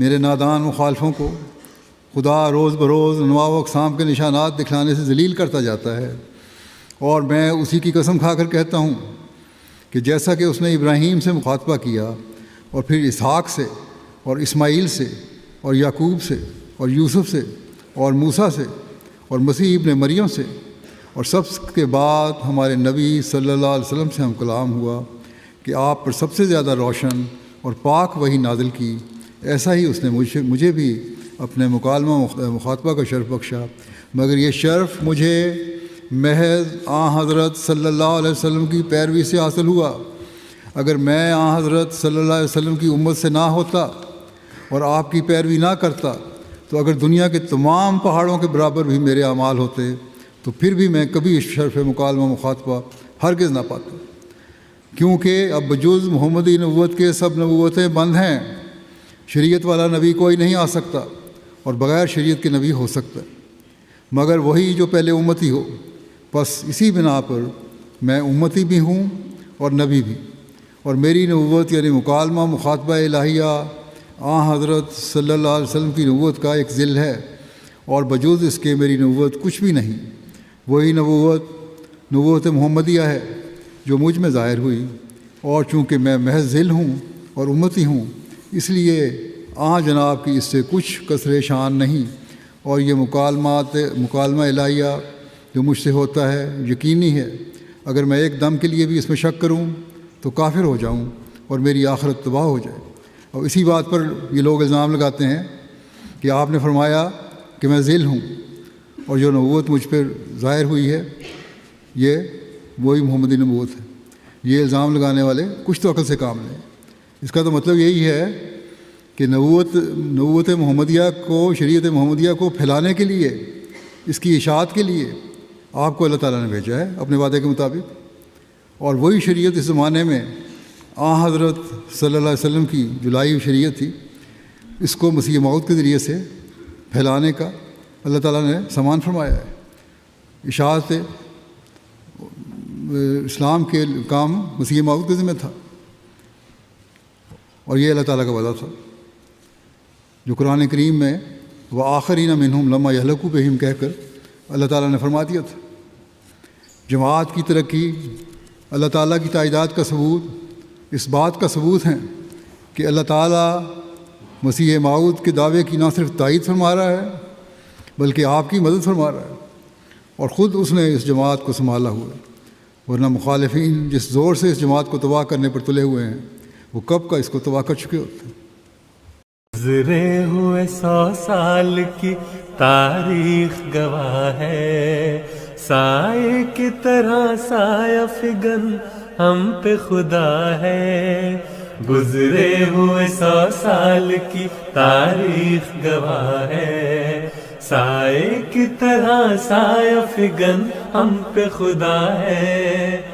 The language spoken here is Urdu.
میرے نادان مخالفوں کو خدا روز بروز انواع و اقسام کے نشانات دکھلانے سے ذلیل کرتا جاتا ہے، اور میں اسی کی قسم کھا کر کہتا ہوں کہ جیسا کہ اس نے ابراہیم سے مخاطبہ کیا اور پھر اسحاق سے اور اسماعیل سے اور یعقوب سے اور یوسف سے اور موسیٰ سے اور مسیح ابن مریم سے، اور سب کے بعد ہمارے نبی صلی اللہ علیہ وسلم سے ہم کلام ہوا کہ آپ پر سب سے زیادہ روشن اور پاک وحی نازل کی، ایسا ہی اس نے مجھے بھی اپنے مکالمہ مخاطبہ کا شرف بخشا، مگر یہ شرف مجھے محض حضرت صلی اللہ علیہ وسلم کی پیروی سے حاصل ہوا۔ اگر میں حضرت صلی اللہ علیہ وسلم کی امت سے نہ ہوتا اور آپ کی پیروی نہ کرتا، تو اگر دنیا کے تمام پہاڑوں کے برابر بھی میرے اعمال ہوتے تو پھر بھی میں کبھی اس شرف مکالمہ مخاطبہ ہرگز نہ پاتا، کیونکہ اب بجز محمدی نبوت کے سب نبوتیں بند ہیں۔ شریعت والا نبی کوئی نہیں آ سکتا اور بغیر شریعت کے نبی ہو سکتا مگر وہی جو پہلے امتی ہو۔ بس اسی بنا پر میں امتی بھی ہوں اور نبی بھی، اور میری نبوت یعنی مکالمہ مخاطبہ الہیہ حضرت صلی اللہ علیہ وسلم کی نبوت کا ایک ذل ہے، اور بجوز اس کے میری نبوت کچھ بھی نہیں۔ وہی نبوت محمدیہ ہے جو مجھ میں ظاہر ہوئی، اور چونکہ میں محض ذل ہوں اور امتی ہوں، اس لیے جناب کی اس سے کچھ کسر شان نہیں، اور یہ مکالمہ الہیہ جو مجھ سے ہوتا ہے یقینی ہے۔ اگر میں ایک دم کے لیے بھی اس میں شک کروں تو کافر ہو جاؤں اور میری آخرت تباہ ہو جائے۔ اور اسی بات پر یہ لوگ الزام لگاتے ہیں کہ آپ نے فرمایا کہ میں ذل ہوں، اور جو نبوت مجھ پر ظاہر ہوئی ہے یہ وہی محمدی نبوت ہے۔ یہ الزام لگانے والے کچھ تو عقل سے کام لیں۔ اس کا تو مطلب یہی ہے کہ نبوت محمدیہ کو، شریعت محمدیہ کو پھیلانے کے لیے، اس کی اشاعت کے لیے آپ کو اللہ تعالیٰ نے بھیجا ہے اپنے وعدے کے مطابق، اور وہی شریعت اس زمانے میں حضرت صلی اللہ علیہ وسلم کی جو لائی ہوئی شریعت تھی، اس کو مسیح موعود کے ذریعے سے پھیلانے کا اللہ تعالیٰ نے سامان فرمایا ہے۔ اشاعت اسلام کے کام مسیح موعود کے ذمہ تھا، اور یہ اللہ تعالیٰ کا وعدہ تھا جو قرآن کریم میں وآخرین منہم لما یہلکوا بہم کہہ کر اللہ تعالیٰ نے فرما دیا تھا۔ جماعت کی ترقی اللہ تعالیٰ کی تائیدات کا ثبوت اس بات کا ثبوت ہیں کہ اللہ تعالیٰ مسیح موعود کے دعوے کی نہ صرف تائید فرما رہا ہے بلکہ آپ کی مدد فرما رہا ہے، اور خود اس نے اس جماعت کو سنبھالا ہوا ہے، ورنہ مخالفین جس زور سے اس جماعت کو تباہ کرنے پر تلے ہوئے ہیں وہ کب کا اس کو تباہ کر چکے ہوتے ہیں۔ گزرے ہوئے 100 سال کی تاریخ گواہ ہے، سائے کی طرح سایہ فگن ہم پہ خدا ہے۔ گزرے ہوئے 100 سال کی تاریخ گواہ ہے، سائے کی طرح سایہ فگن ہم پہ خدا ہے۔